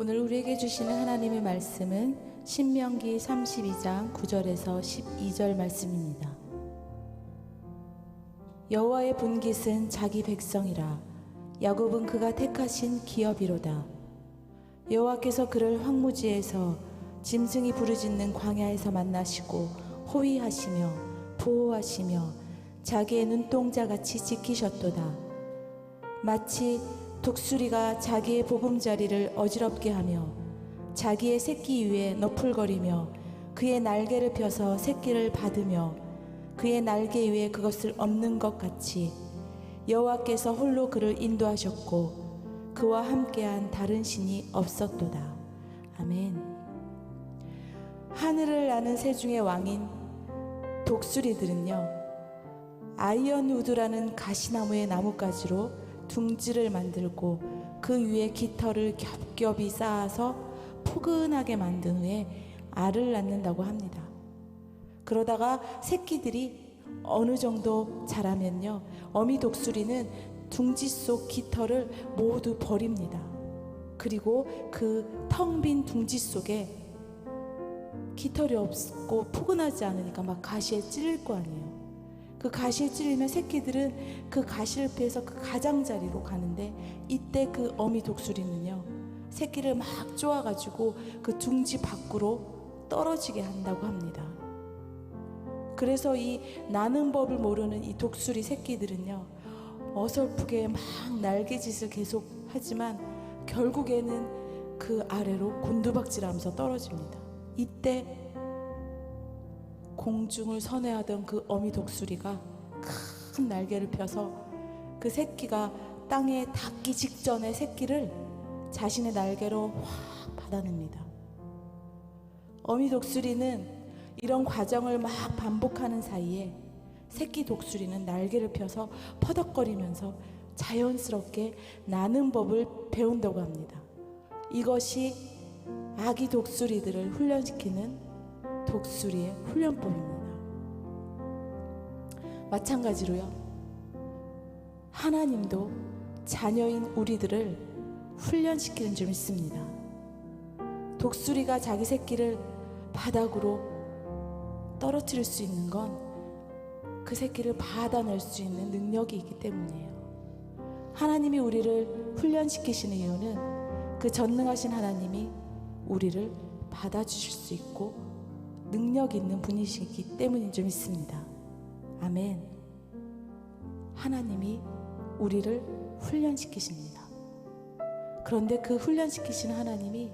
오늘 우리에게 주시는 하나님의 말씀은 신명기 32장 9절에서 12절 말씀입니다. 여호와의 분깃은 자기 백성이라. 야곱은 그가 택하신 기업이로다. 여호와께서 그를 황무지에서 짐승이 부르짖는 광야에서 만나시고 호위하시며 보호하시며 자기의 눈동자같이 지키셨도다. 마치 독수리가 자기의 보금자리를 어지럽게 하며 자기의 새끼 위에 너풀거리며 그의 날개를 펴서 새끼를 받으며 그의 날개 위에 그것을 엎는 것 같이 여호와께서 홀로 그를 인도하셨고 그와 함께한 다른 신이 없었도다. 아멘. 하늘을 나는 새 중의 왕인 독수리들은요, 아이언우드라는 가시나무의 나뭇가지로 둥지를 만들고 그 위에 깃털을 겹겹이 쌓아서 포근하게 만든 후에 알을 낳는다고 합니다. 그러다가 새끼들이 어느 정도 자라면요, 어미 독수리는 둥지 속 깃털을 모두 버립니다. 그리고 그 텅 빈 둥지 속에 깃털이 없고 포근하지 않으니까 막 가시에 찔릴 거 아니에요. 그 가시에 찔리면 새끼들은 그 가시를 피해서 그 가장자리로 가는데, 이때 그 어미 독수리는요, 새끼를 막 쪼아가지고 그 둥지 밖으로 떨어지게 한다고 합니다. 그래서 이 나는 법을 모르는 이 독수리 새끼들은요, 어설프게 막 날개짓을 계속 하지만 결국에는 그 아래로 곤두박질하면서 떨어집니다. 이때 공중을 선회하던 그 어미 독수리가 큰 날개를 펴서 그 새끼가 땅에 닿기 직전에 새끼를 자신의 날개로 확 받아냅니다. 어미 독수리는 이런 과정을 막 반복하는 사이에 새끼 독수리는 날개를 펴서 퍼덕거리면서 자연스럽게 나는 법을 배운다고 합니다. 이것이 아기 독수리들을 훈련시키는 독수리의 훈련법입니다. 마찬가지로요, 하나님도 자녀인 우리들을 훈련시키는 줄 믿습니다. 독수리가 자기 새끼를 바닥으로 떨어뜨릴 수 있는 건 그 새끼를 받아낼 수 있는 능력이 있기 때문이에요. 하나님이 우리를 훈련시키시는 이유는 그 전능하신 하나님이 우리를 받아주실 수 있고 능력 있는 분이시기 때문인 줄 믿습니다. 아멘. 하나님이 우리를 훈련시키십니다. 그런데 그 훈련시키시는 하나님이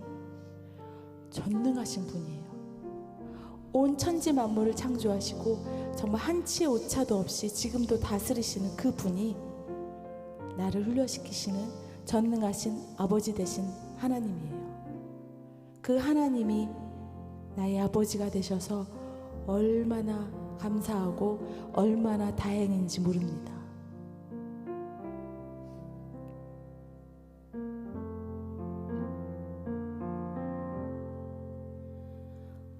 전능하신 분이에요. 온 천지 만물을 창조하시고 정말 한치의 오차도 없이 지금도 다스리시는 그 분이 나를 훈련시키시는 전능하신 아버지 되신 하나님이에요. 그 하나님이 나의 아버지가 되셔서 얼마나 감사하고 얼마나 다행인지 모릅니다.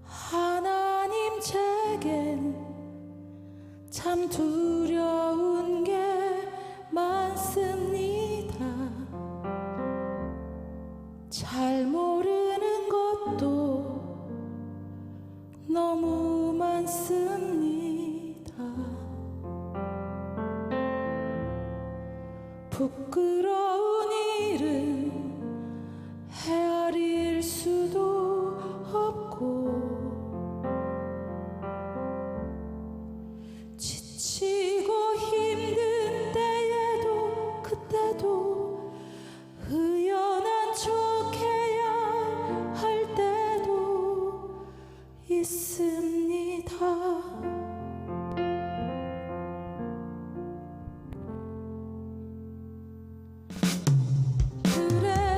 하나님 제겐 참 두려운 게 많습니다. 잘 모르는 것도 너무 많습니다. 부끄러운 일은 헤아릴 수도 없고 지치고 힘든 때에도 그때도 의연한 척해야 할 때도 있습니다. 그래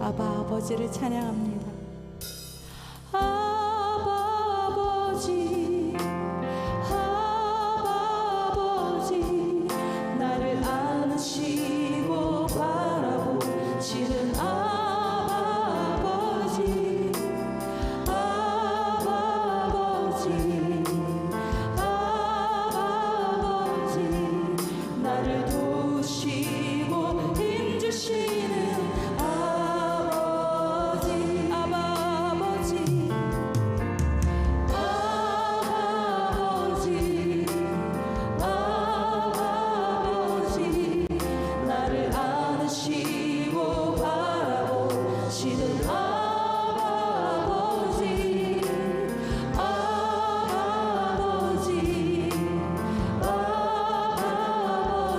아바 아버지를 찬양합니다. 아바 아버지, 아바 아버지, 나를 안으시고 바라보시는 아바 아버지, 아바 아버지, 아바 아버지, 나를 도우시고 힘주시는 아버지, 아바 아버지, 아버지, 아버지, 나를 안으시고 바라보시는 아버지, 아버지,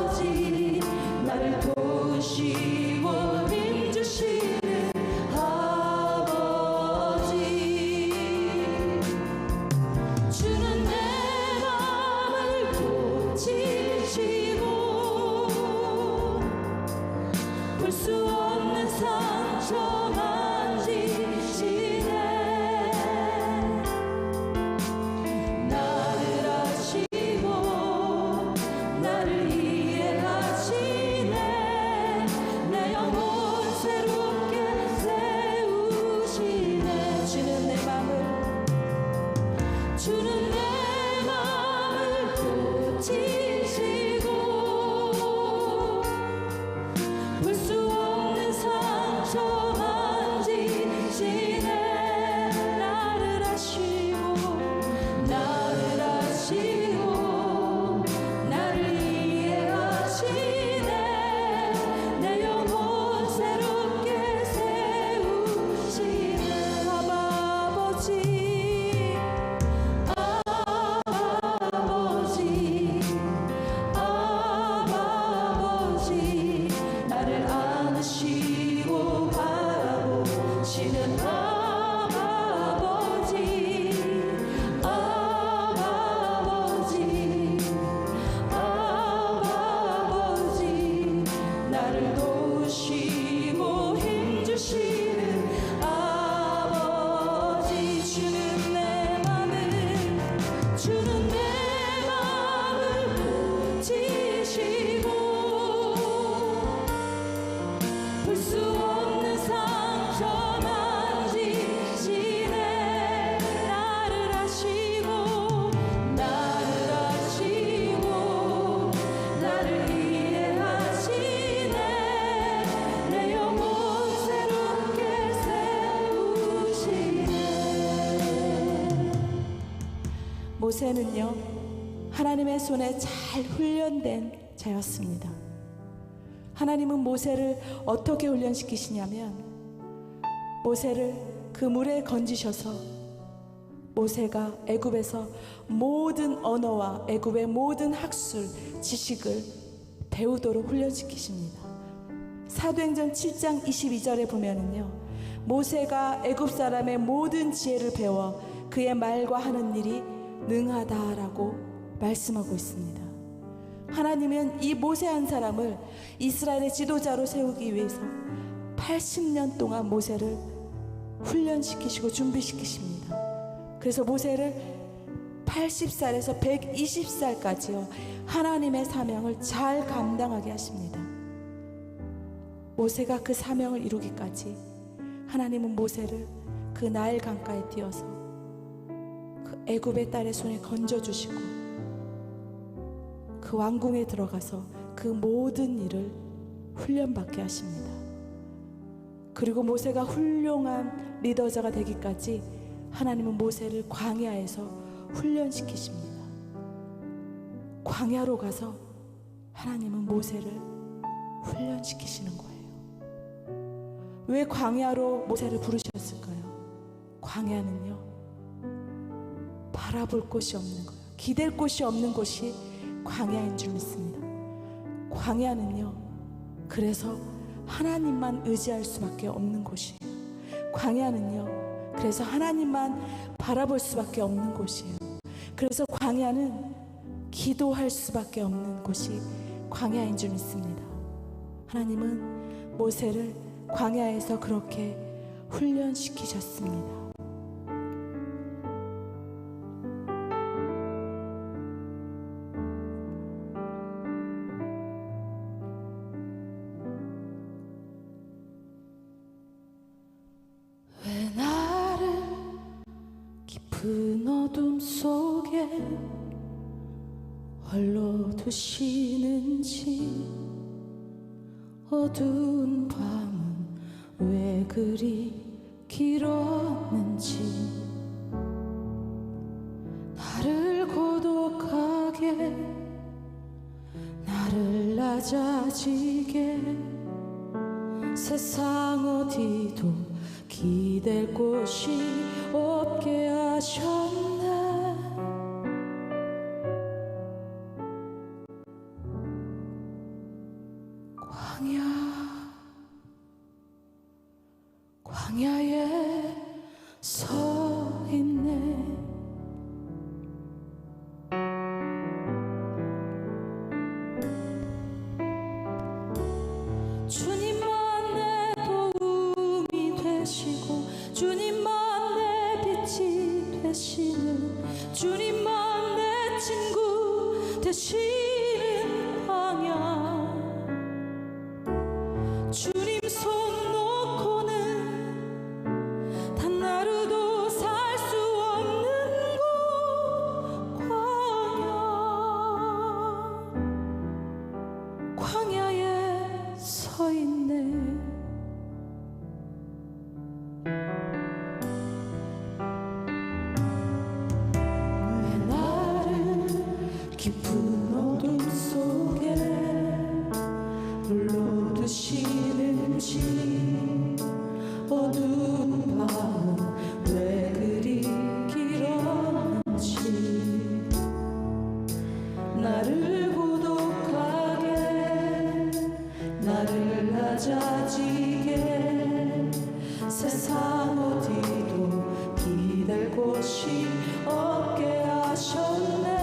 아버지, 나를 도우시고 힘주시는 아버지. 주는 내 맘을 고치시고 볼 수 없는 상처 만지시네. 나를 아시고 나를 이해하시네. 내 영혼 새롭게 세우시네. 주는 내 맘을 고치시고 볼 수 없는 상처 만지시네. 나를 아시고 나를 이해하시네. 내 영혼 새롭게 세우시네. 아바 아버지, 아버지, 아버지, 나를 안으시고 바라보시는 아버지, 아버지, 아버지, 나를 도우시고 힘주시는 아버지. 주는 내 맘을 고치시고 볼 수 없는 상처 만지시네. 나를 아시고 나를 이해하시네. 내 영혼 새롭게 세우시네. 모세는요, 하나님의 손에 잘 훈련된 자였습니다. 하나님은 모세를 어떻게 훈련시키시냐면, 모세를 그 물에 건지셔서 모세가 애굽에서 모든 언어와 애굽의 모든 학술, 지식을 배우도록 훈련시키십니다. 사도행전 7장 22절에 보면은요, 모세가 애굽 사람의 모든 지혜를 배워 그의 말과 하는 일이 능하다라고 말씀하고 있습니다. 하나님은 이 모세 한 사람을 이스라엘의 지도자로 세우기 위해서 80년 동안 모세를 훈련시키시고 준비시키십니다. 그래서 모세를 80살에서 120살까지요, 하나님의 사명을 잘 감당하게 하십니다. 모세가 그 사명을 이루기까지 하나님은 모세를 그 나일 강가에 띄어서 그 애굽의 딸의 손에 건져주시고 그 왕궁에 들어가서 그 모든 일을 훈련받게 하십니다. 그리고 모세가 훌륭한 리더자가 되기까지 하나님은 모세를 광야에서 훈련시키십니다. 광야로 가서 하나님은 모세를 훈련시키시는 거예요. 왜 광야로 모세를 부르셨을까요? 광야는요, 바라볼 곳이 없는 거예요. 기댈 곳이 없는 곳이 광야인 줄 믿습니다. 광야는요, 그래서 하나님만 의지할 수밖에 없는 곳이에요. 광야는요, 그래서 하나님만 바라볼 수밖에 없는 곳이에요. 그래서 광야는 기도할 수밖에 없는 곳이 광야인 줄 믿습니다. 하나님은 모세를 광야에서 그렇게 훈련시키셨습니다. 왜 나를 깊은 어둠 속에 홀로 두시는지, 어두운 밤은 왜 그리 길었는지, 나를 고독하게, 나를 낮아지게, 세상 어디도 기댈 곳이 없게 하셨네. 광야에 서 있네. 주님만 내 도움이 되시고, 주님만 내 빛이 되시는, 주님만 내 친구 되시는 광야. 주님 손 놓고는 단 하루도 살 수 없는 곳, 광야에 서 있네. 왜 나를 깊은 어둠 속에 홀로 두시는지, 어두운 밤은 왜 그리 길었는지, 나를 고독하게, 나를 낮아지게, 세상 어디도 기댈 곳이 없게 하셨네.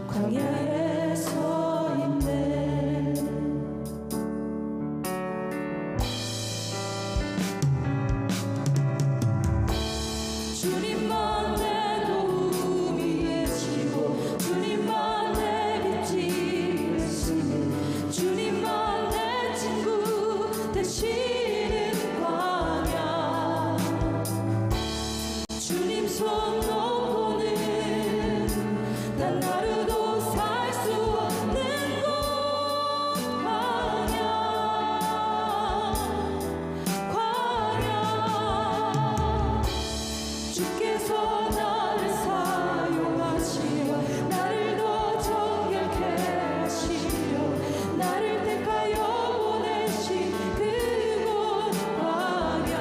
광야에 서 있네. 주님만 내 도움이 되시고, 주님만 내 빛이 되시는, 주님만 내 친구 되시는 광야. 주님 손 놓고는 단 하루도 살 수 없는 곳, 광야. 주께서 나를 사용하시려, 나를 더 정결케 하시려, 나를 택하여 보내신 그곳 광야.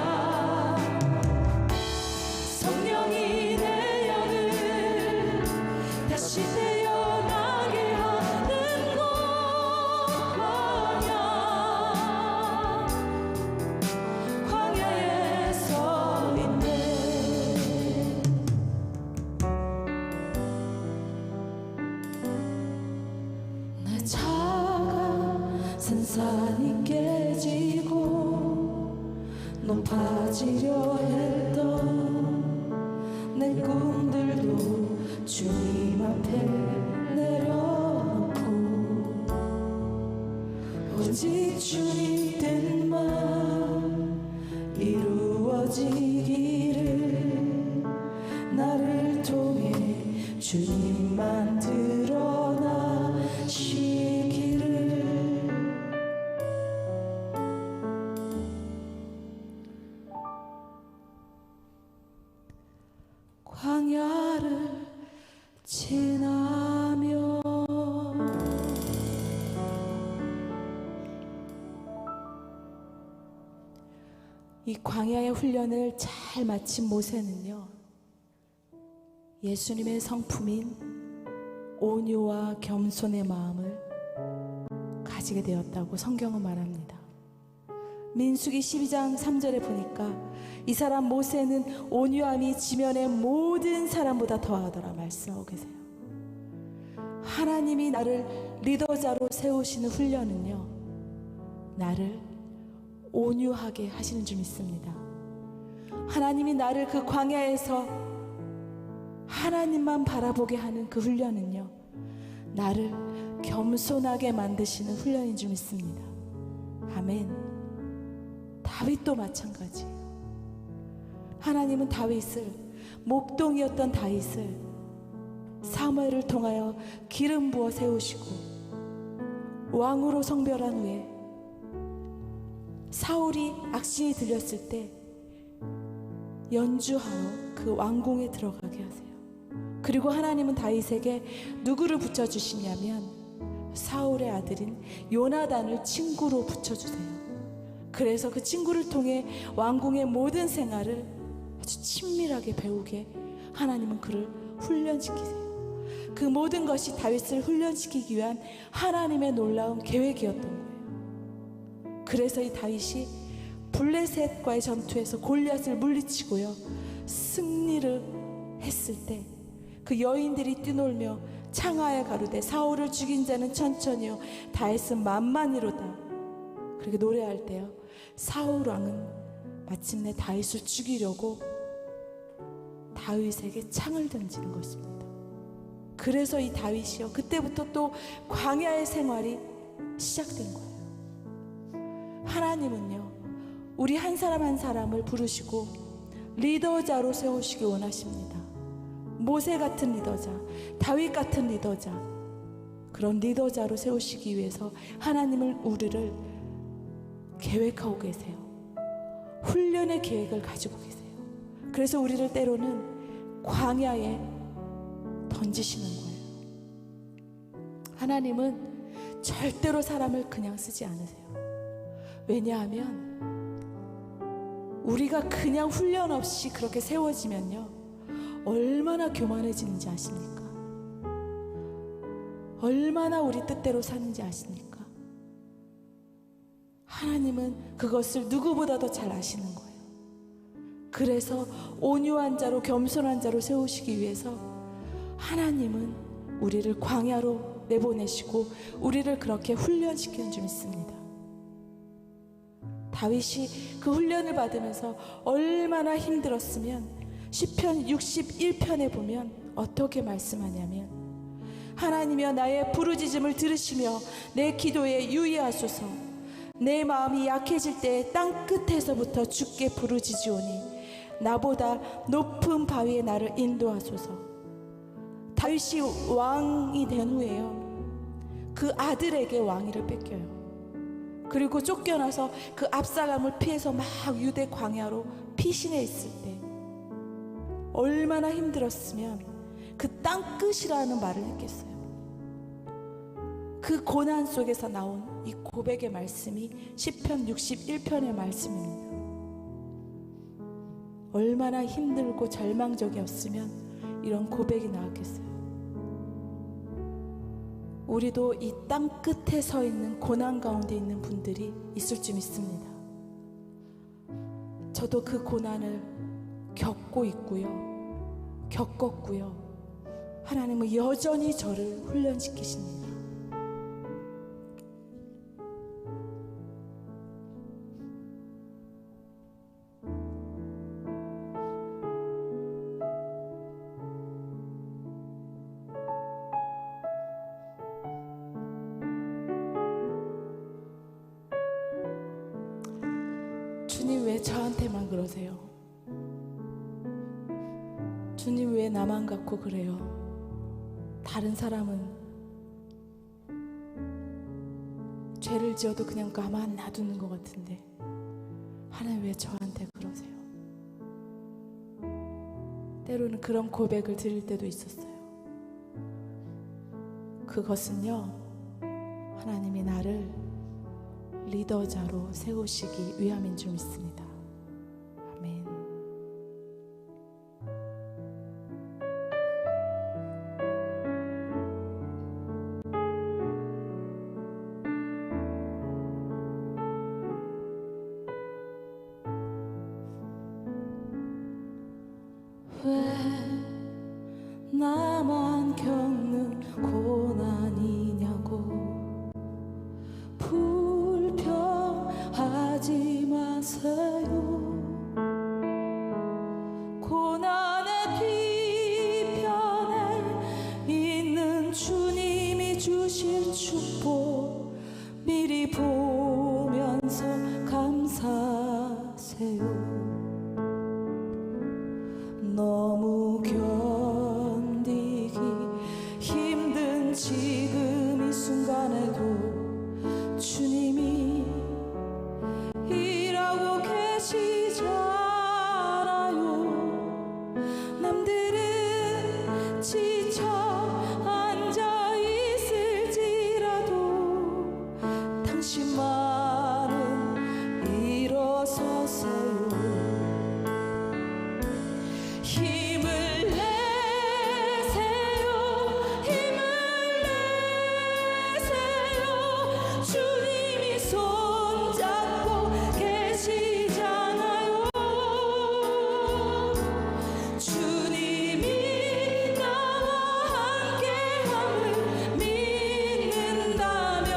성령이 내 영을 다시 태어나게 하는 곳, 광야에 서 있네. 내 차가 산산이 깨지고 높아지려 했던 내 꿈들도 주님 앞에 내려놓고, 오직 주님 뜻만 이루어지기를, 나를 통해 주님만 드러나시기를. 광야를 지나며. 이 광야의 훈련을 잘 마친 모세는요, 예수님의 성품인 온유와 겸손의 마음을 가지게 되었다고 성경은 말합니다. 민수기 12장 3절에 보니까 이 사람 모세는 온유함이 지면의 모든 사람보다 더하더라 말씀하고 계세요. 하나님이 나를 리더자로 세우시는 훈련은요, 나를 온유하게 하시는 줄 믿습니다. 하나님이 나를 그 광야에서 하나님만 바라보게 하는 그 훈련은요, 나를 겸손하게 만드시는 훈련인 줄 믿습니다. 아멘. 다윗도 마찬가지예요. 하나님은 다윗을, 목동이었던 다윗을 사무엘을 통하여 기름 부어 세우시고 왕으로 성별한 후에 사울이 악신이 들렸을 때 연주하러 그 왕궁에 들어가게 하세요. 그리고 하나님은 다윗에게 누구를 붙여주시냐면 사울의 아들인 요나단을 친구로 붙여주세요. 그래서 그 친구를 통해 왕궁의 모든 생활을 아주 친밀하게 배우게 하나님은 그를 훈련시키세요. 그 모든 것이 다윗을 훈련시키기 위한 하나님의 놀라운 계획이었던 거예요. 그래서 이 다윗이 블레셋과의 전투에서 골리앗을 물리치고요, 승리를 했을 때 그 여인들이 뛰놀며 창하에 가로되 사울을 죽인 자는 천천히요 다윗은 만만히로다. 그렇게 노래할 때요, 사울 왕은 마침내 다윗을 죽이려고 다윗에게 창을 던지는 것입니다. 그래서 이 다윗이요, 그때부터 또 광야의 생활이 시작된 거예요. 하나님은요, 우리 한 사람 한 사람을 부르시고 리더자로 세우시기 원하십니다. 모세 같은 리더자, 다윗 같은 리더자, 그런 리더자로 세우시기 위해서 하나님은 우리를 계획하고 계세요. 훈련의 계획을 가지고 계세요. 그래서 우리를 때로는 광야에 던지시는 거예요. 하나님은 절대로 사람을 그냥 쓰지 않으세요. 왜냐하면 우리가 그냥 훈련 없이 그렇게 세워지면요, 얼마나 교만해지는지 아십니까? 얼마나 우리 뜻대로 사는지 아십니까? 하나님은 그것을 누구보다도 잘 아시는 거예요. 그래서 온유한 자로, 겸손한 자로 세우시기 위해서 하나님은 우리를 광야로 내보내시고 우리를 그렇게 훈련시키는 줄 믿습니다. 다윗이 그 훈련을 받으면서 얼마나 힘들었으면 시편 61편에 보면 어떻게 말씀하냐면, 하나님이여 나의 부르짖음을 들으시며 내 기도에 유의하소서. 내 마음이 약해질 때 땅끝에서부터 주께 부르짖으오니 나보다 높은 바위에 나를 인도하소서. 다윗이 왕이 된 후에요, 그 아들에게 왕위를 뺏겨요. 그리고 쫓겨나서 그 압살롬을 피해서 막 유대 광야로 피신해 있을 때 얼마나 힘들었으면 그 땅끝이라는 말을 했겠어요. 그 고난 속에서 나온 이 고백의 말씀이 시편 61편의 말씀입니다. 얼마나 힘들고 절망적이었으면 이런 고백이 나왔겠어요. 우리도 이 땅끝에 서 있는 고난 가운데 있는 분들이 있을 줄 믿습니다. 저도 그 고난을 겪고 있고요, 겪었고요. 하나님은 여전히 저를 훈련시키십니다. 주님, 왜 저한테만 그러세요? 주님, 왜 나만 갖고 그래요? 다른 사람은 죄를 지어도 그냥 가만 놔두는 것 같은데 하나님 왜 저한테 그러세요? 때로는 그런 고백을 드릴 때도 있었어요. 그것은요, 하나님이 나를 리더자로 세우시기 위함인 줄 믿습니다. 아멘. 왜 나만 겪는 고난 불평하지 마세요. 고난의 뒤편에 있는 주님이 주실 축복 미리 보면서 감사하세요. 너무 견디기 힘든 지금 이 순간에도 주님이 일하고 계시잖아요. 남들은 지쳐 앉아 있을지라도 당신만은 일어서세요. 힘을 내세요. 힘을 내세요. 주님이 손잡고 계시잖아요. 주님이 나와 함께함을 믿는다면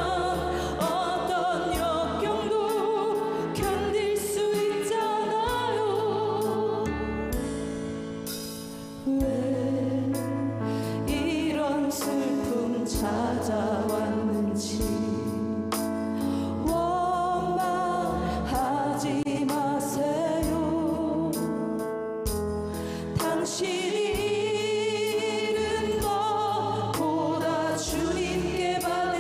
어떤 역경도 견딜 수 있잖아요. 왜 이런 슬픔 찾아왔는지 원망하지 마세요. 당신이 잃은 것보다 주님께 받을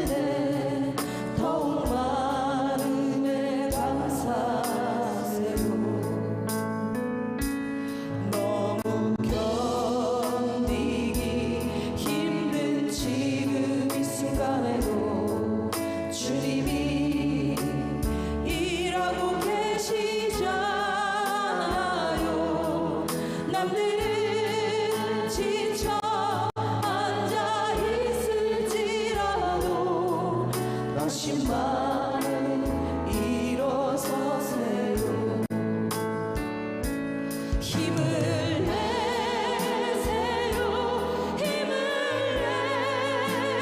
때 더욱 많음에 감사하세요. 너무 견디기 힘든 지금 이 순간에도 주님이 일하고 계시잖아요. 남들은 지쳐 앉아 있을지라도 당신만은 일어서세요. 힘을 내세요. 힘을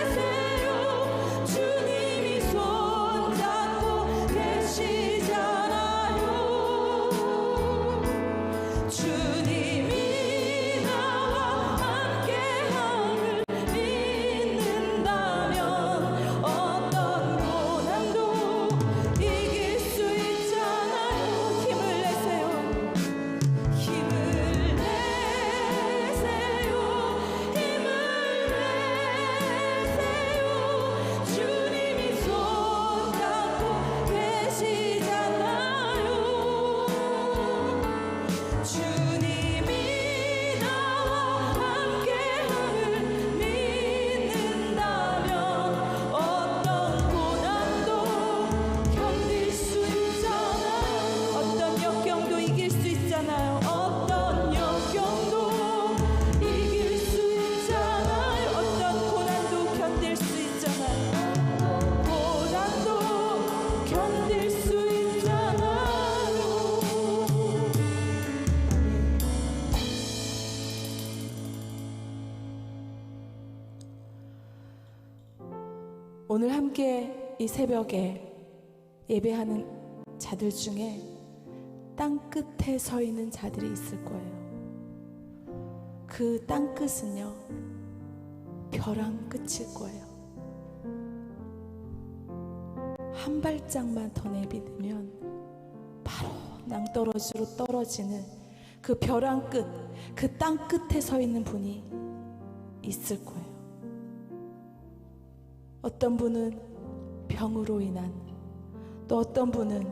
내세요. 주님이 손잡고 계시잖아요. 주님이 나와 함께함을 믿는다면 어떤 고난도 이길 수 있잖아요. 힘을 내세요. 힘을 내세요. 힘을 내세요. 주님이 손잡고 계시잖아요. 주님이 나와 함께함을 믿는다면 어떤 고난도 견딜 수 있잖아요. 어떤 역경도 이길 수 있잖아요. 어떤 역경도 이길 수 있잖아요. 어떤 고난도 견딜 수 있잖아요. 고난도 견딜 수 있잖아요. 오늘 함께 이 새벽에 예배하는 자들 중에 땅 끝에 서 있는 자들이 있을 거예요. 그 땅 끝은요, 벼랑 끝일 거예요. 한 발짝만 더 내비두면 바로 낭떠러지로 떨어지는 그 벼랑 끝, 그 땅 끝에 서 있는 분이 있을 거예요. 어떤 분은 병으로 인한, 또 어떤 분은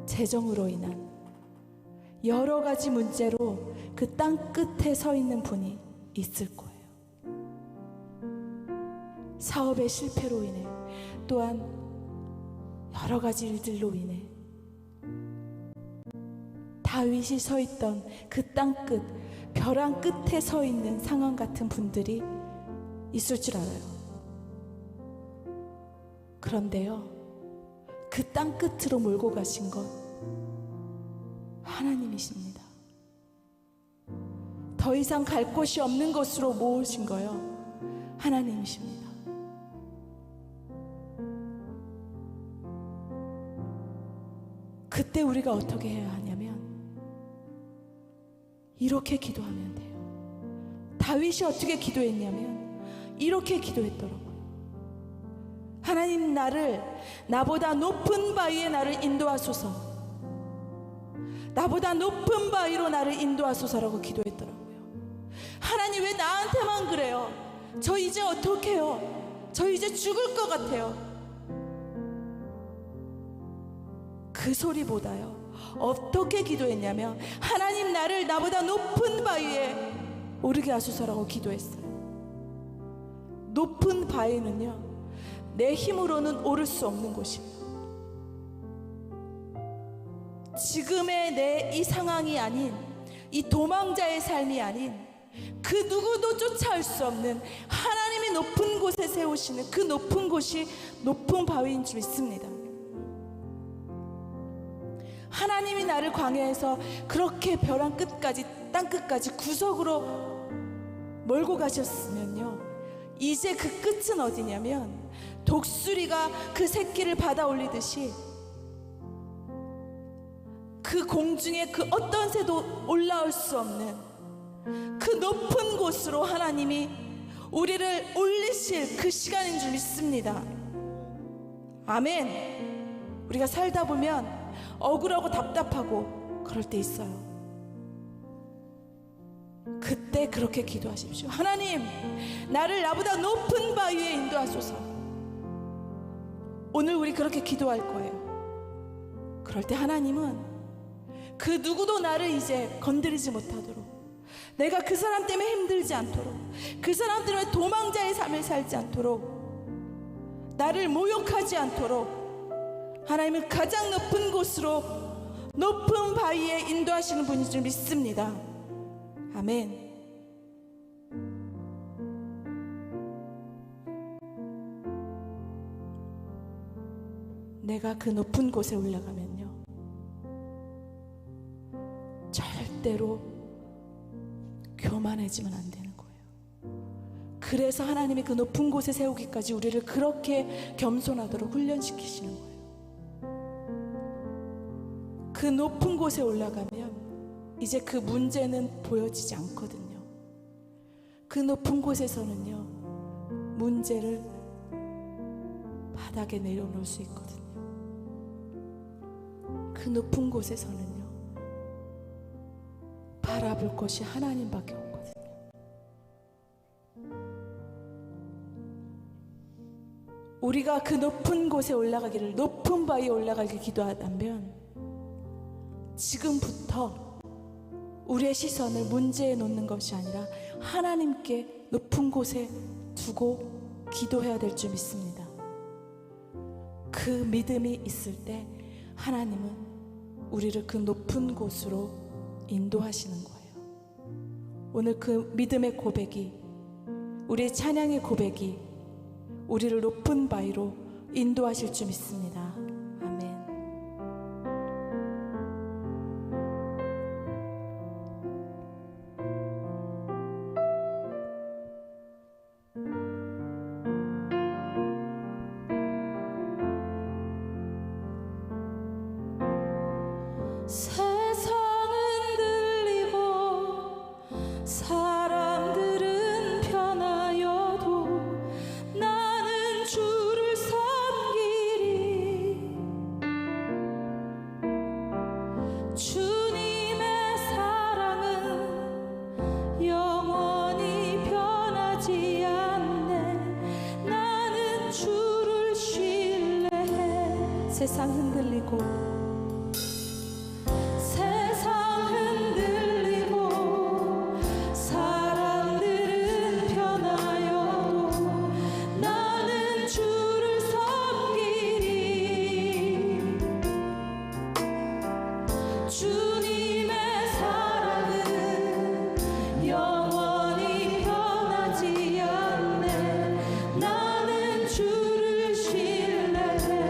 재정으로 인한 여러 가지 문제로 그 땅 끝에 서 있는 분이 있을 거예요. 사업의 실패로 인해, 또한 여러 가지 일들로 인해 다윗이 서 있던 그 땅 끝, 벼랑 끝에 서 있는 상황 같은 분들이 있을 줄 알아요. 그런데요, 그 땅 끝으로 몰고 가신 것 하나님이십니다. 더 이상 갈 곳이 없는 곳으로 모으신 거요 하나님이십니다. 그때 우리가 어떻게 해야 하냐면 이렇게 기도하면 돼요. 다윗이 어떻게 기도했냐면 이렇게 기도했더라고요. 하나님, 나보다 높은 바위에 나를 인도하소서. 나보다 높은 바위로 나를 인도하소서라고 기도했더라고요. 하나님, 왜 나한테만 그래요? 저 이제 어떡해요? 저 이제 죽을 것 같아요. 그 소리보다요, 어떻게 기도했냐면 하나님, 나를 나보다 높은 바위에 오르게 하소서라고 기도했어요. 높은 바위는요, 내 힘으로는 오를 수 없는 곳이에요. 지금의 내 이 상황이 아닌, 이 도망자의 삶이 아닌, 그 누구도 쫓아올 수 없는 하나님이 높은 곳에 세우시는 그 높은 곳이 높은 바위인 줄 믿습니다. 하나님이 나를 광야에서 그렇게 벼랑 끝까지, 땅 끝까지 구석으로 몰고 가셨으면요, 이제 그 끝은 어디냐면 독수리가 그 새끼를 받아 올리듯이 그 공중에 그 어떤 새도 올라올 수 없는 그 높은 곳으로 하나님이 우리를 올리실 그 시간인 줄 믿습니다. 아멘. 우리가 살다 보면 억울하고 답답하고 그럴 때 있어요. 그때 그렇게 기도하십시오. 하나님, 나를 나보다 높은 바위에 인도하소서. 오늘 우리 그렇게 기도할 거예요. 그럴 때 하나님은 그 누구도 나를 이제 건드리지 못하도록, 내가 그 사람 때문에 힘들지 않도록, 그 사람 때문에 도망자의 삶을 살지 않도록, 나를 모욕하지 않도록 하나님은 가장 높은 곳으로, 높은 바위에 인도하시는 분인 줄 믿습니다. 아멘. 내가 그 높은 곳에 올라가면요, 절대로 교만해지면 안 되는 거예요. 그래서 하나님이 그 높은 곳에 세우기까지 우리를 그렇게 겸손하도록 훈련시키시는 거예요. 그 높은 곳에 올라가면 이제 그 문제는 보여지지 않거든요. 그 높은 곳에서는요, 문제를 바닥에 내려놓을 수 있거든요. 그 높은 곳에서는요, 바라볼 것이 하나님밖에 없거든요. 우리가 그 높은 곳에 올라가기를, 높은 바위에 올라가길 기도하다면 지금부터 우리의 시선을 문제에 놓는 것이 아니라 하나님께 높은 곳에 두고 기도해야 될 줄 믿습니다. 그 믿음이 있을 때 하나님은 우리를 그 높은 곳으로 인도하시는 거예요. 오늘 그 믿음의 고백이, 우리의 찬양의 고백이 우리를 높은 바위로 인도하실 줄 믿습니다. 아멘. 세상 흔들리고, 세상 흔들리고 사람들은 변하여도 나는 주를 섬기리. 주님의 사랑은 영원히 변하지 않네. 나는 주를 신뢰해.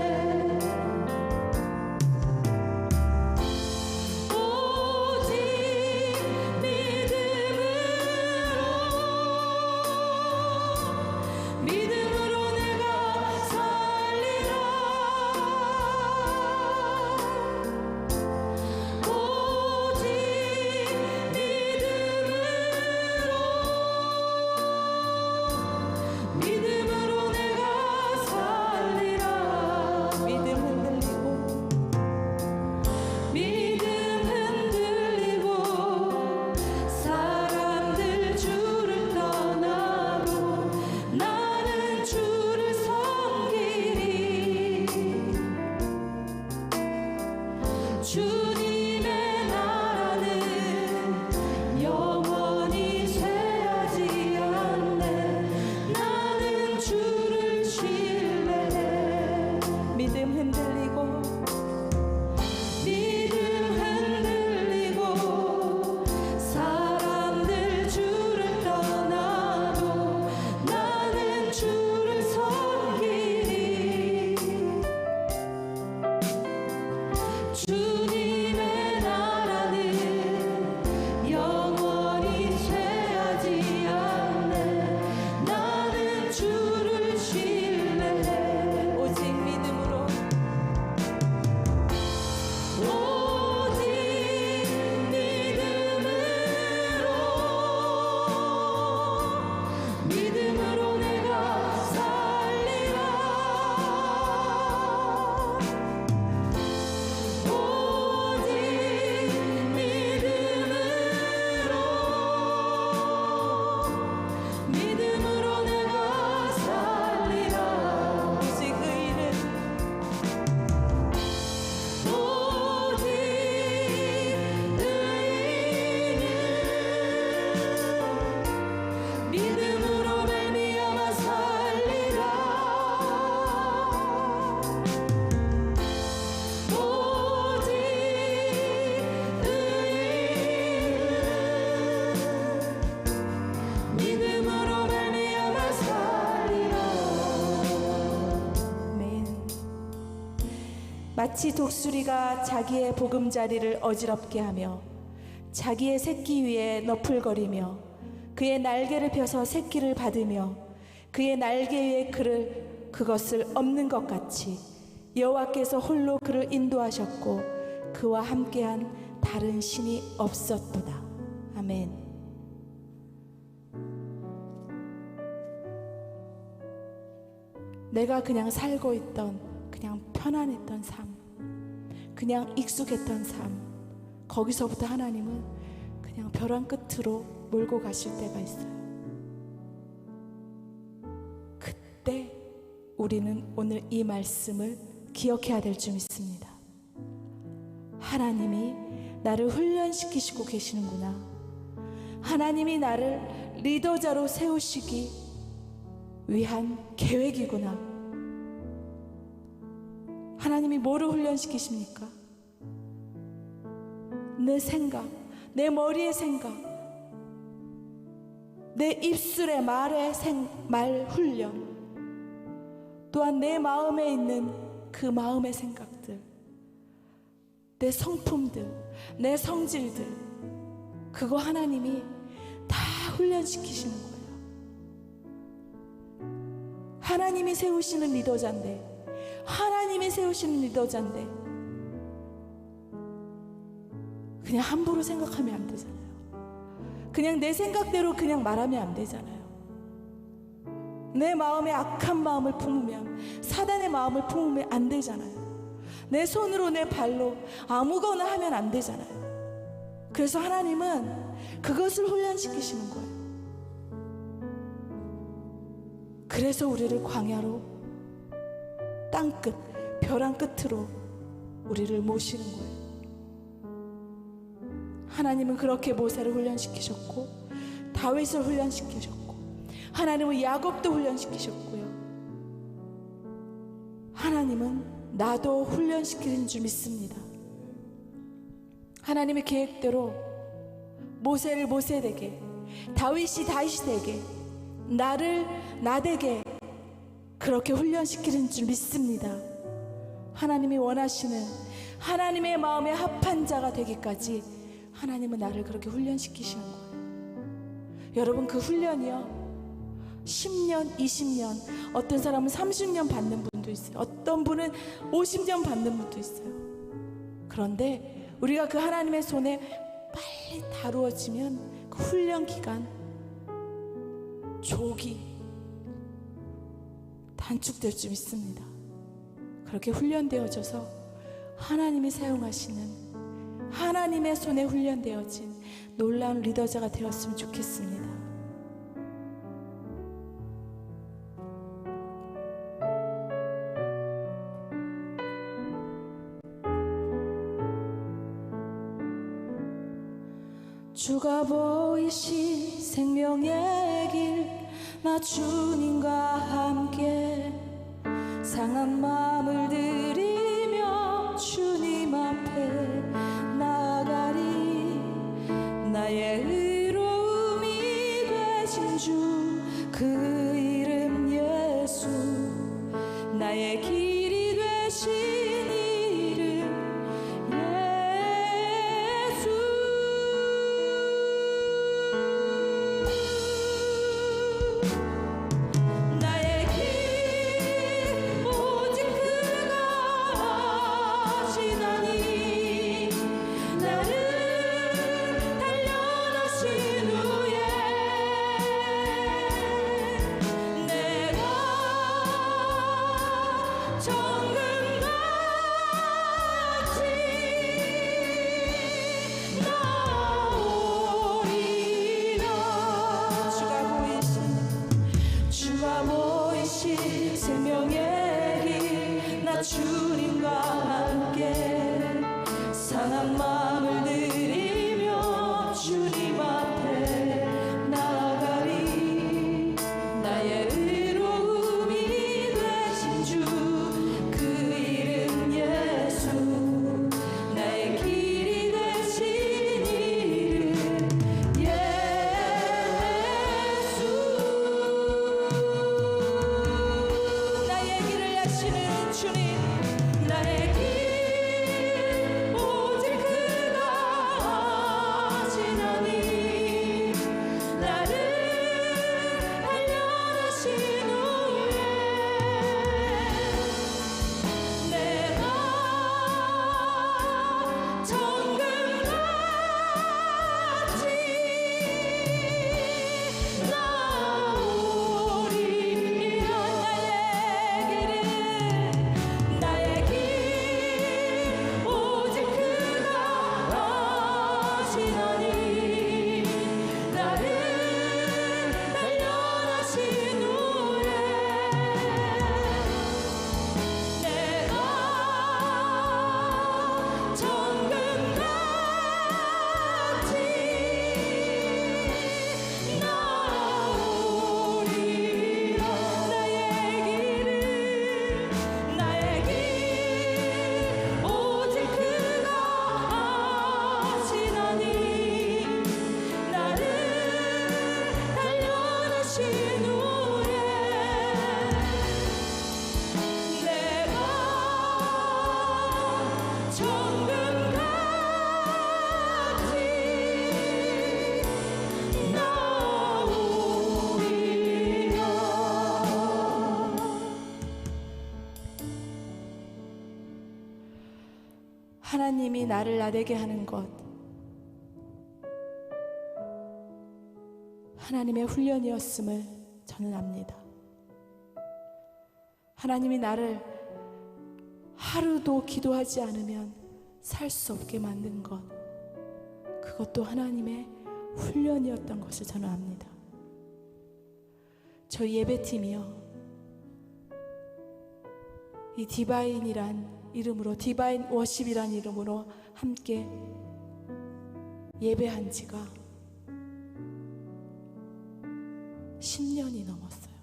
마치 독수리가 자기의 보금자리를 어지럽게 하며 자기의 새끼 위에 너풀거리며 그의 날개를 펴서 새끼를 받으며 그의 날개 위에 그것을 엎는 것 같이 여호와께서 홀로 그를 인도하셨고 그와 함께한 다른 신이 없었도다. 아멘. 내가 그냥 살고 있던 그냥 편안했던 삶, 그냥 익숙했던 삶, 거기서부터 하나님은 그냥 벼랑 끝으로 몰고 가실 때가 있어요. 그때 우리는 오늘 이 말씀을 기억해야 될 줄 믿습니다. 하나님이 나를 훈련시키시고 계시는구나. 하나님이 나를 리더자로 세우시기 위한 계획이구나. 하나님이 뭐를 훈련시키십니까? 내 생각, 내 머리의 생각, 내 입술의 말 훈련, 또한 내 마음에 있는 그 마음의 생각들, 내 성품들, 내 성질들, 그거 하나님이 다 훈련시키시는 거예요. 하나님이 세우시는 리더자인데, 하나님이 세우시는 리더자인데 그냥 함부로 생각하면 안 되잖아요. 그냥 내 생각대로 그냥 말하면 안 되잖아요. 내 마음에 악한 마음을 품으면, 사단의 마음을 품으면 안 되잖아요. 내 손으로 내 발로 아무거나 하면 안 되잖아요. 그래서 하나님은 그것을 훈련시키시는 거예요. 그래서 우리를 광야로, 땅끝, 벼랑 끝으로 우리를 모시는 거예요. 하나님은 그렇게 모세를 훈련시키셨고, 다윗을 훈련시키셨고, 하나님은 야곱도 훈련시키셨고요. 하나님은 나도 훈련시키는 줄 믿습니다. 하나님의 계획대로 모세를 모세되게, 다윗이 다윗되게, 나를 나되게 그렇게 훈련시키는 줄 믿습니다. 하나님이 원하시는 하나님의 마음에 합한 자가 되기까지 하나님은 나를 그렇게 훈련시키시는 거예요. 여러분, 그 훈련이요, 10년, 20년, 어떤 사람은 30년 받는 분도 있어요. 어떤 분은 50년 받는 분도 있어요. 그런데 우리가 그 하나님의 손에 빨리 다루어지면 그 훈련 기간, 조기 단축될 줄 믿습니다. 그렇게 훈련되어져서 하나님이 사용하시는, 하나님의 손에 훈련되어진 놀라운 리더자가 되었으면 좋겠습니다. 주가 보이신 생명의 길, 나 주님과 함께 상한 마음을 들이며 주님 앞에 나아가리. 나의 의로움이 되신 주 그 이름 예수, 나의 길이 되신 이름 예수. 나의 길 오직 그가 하시나니, 나를 단련하신 후에 내가 정금같이 나오리라. 주가 보이신 생명의 길, 나 주님과 함께 상한 마음을 들이며 주님 앞에 나아가리. 나의 의로움이 되신 주 그 이름 예수, 나의 길이 되신 이름 예수. 나의 길을 여시는 주님, 하나님이 나를 나대게 하는 것, 하나님의 훈련이었음을 저는 압니다. 하나님이 나를 하루도 기도하지 않으면 살 수 없게 만든 것, 그것도 하나님의 훈련이었던 것을 저는 압니다. 저희 예배팀이요, 이 디바인이란 이름으로, 디바인 워십이란 이름으로 함께 예배한 지가 10년이 넘었어요.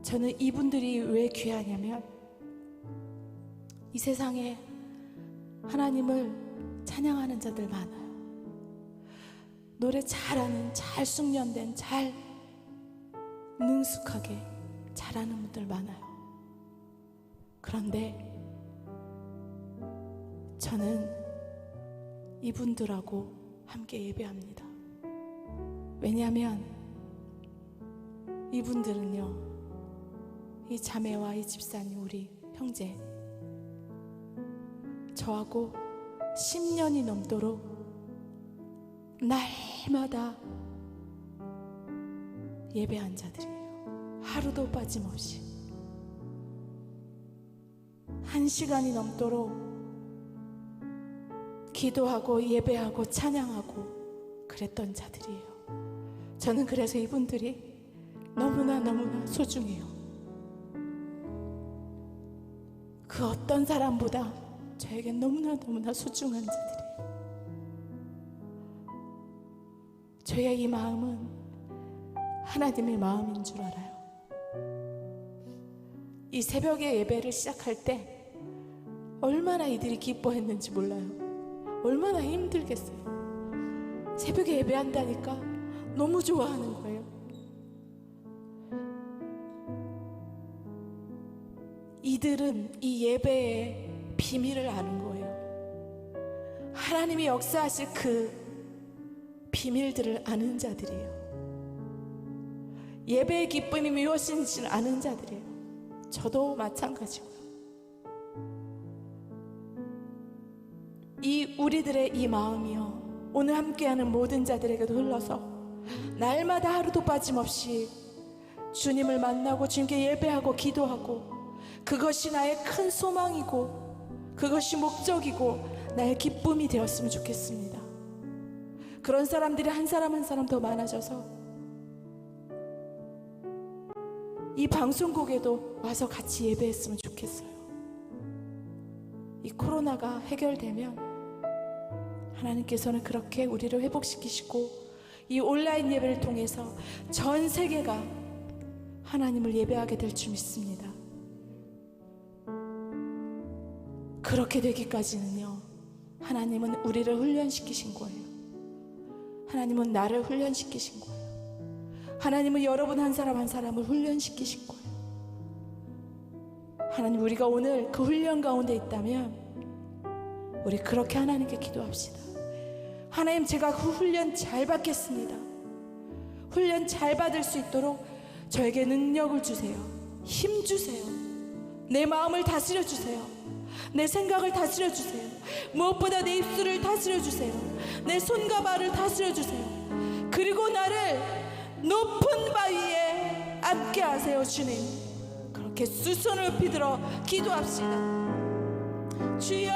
저는 이분들이 왜 귀하냐면, 이 세상에 하나님을 찬양하는 자들 많아요. 노래 잘하는, 잘 숙련된, 잘 능숙하게 잘하는 분들 많아요. 그런데 저는 이분들하고 함께 예배합니다. 왜냐하면 이분들은요, 이 자매와 이 집사님, 우리 형제, 저하고 10년이 넘도록 날마다 예배한 자들이에요. 하루도 빠짐없이 1시간이 넘도록 기도하고 예배하고 찬양하고 그랬던 자들이에요. 저는 그래서 이분들이 너무나 소중해요. 그 어떤 사람보다 저에겐 너무나 소중한 자들이에요. 저의 이 마음은 하나님의 마음인 줄 알아요. 이 새벽에 예배를 시작할 때 얼마나 이들이 기뻐했는지 몰라요. 얼마나 힘들겠어요. 새벽에 예배한다니까 너무 좋아하는 거예요. 이들은 이 예배의 비밀을 아는 거예요. 하나님이 역사하실 그 비밀들을 아는 자들이에요. 예배의 기쁨이 무엇인지를 아는 자들이에요. 저도 마찬가지고요. 이 우리들의 이 마음이요, 오늘 함께하는 모든 자들에게도 흘러서 날마다 하루도 빠짐없이 주님을 만나고 주님께 예배하고 기도하고, 그것이 나의 큰 소망이고 그것이 목적이고 나의 기쁨이 되었으면 좋겠습니다. 그런 사람들이 한 사람 한 사람 더 많아져서 이 방송국에도 와서 같이 예배했으면 좋겠어요. 이 코로나가 해결되면 하나님께서는 그렇게 우리를 회복시키시고 이 온라인 예배를 통해서 전 세계가 하나님을 예배하게 될 줄 믿습니다. 그렇게 되기까지는요, 하나님은 우리를 훈련시키신 거예요. 하나님은 나를 훈련시키신 거예요. 하나님은 여러분 한 사람 한 사람을 훈련시키신 거예요. 하나님, 우리가 오늘 그 훈련 가운데 있다면 우리 그렇게 하나님께 기도합시다. 하나님, 제가 그 훈련 잘 받겠습니다. 훈련 잘 받을 수 있도록 저에게 능력을 주세요. 힘 주세요. 내 마음을 다스려 주세요. 내 생각을 다스려 주세요. 무엇보다 내 입술을 다스려 주세요. 내 손과 발을 다스려 주세요. 그리고 나를 높은 바위에 앉게 하세요. 주님, 그렇게 두 손을 높이 들어 기도합시다. 주여,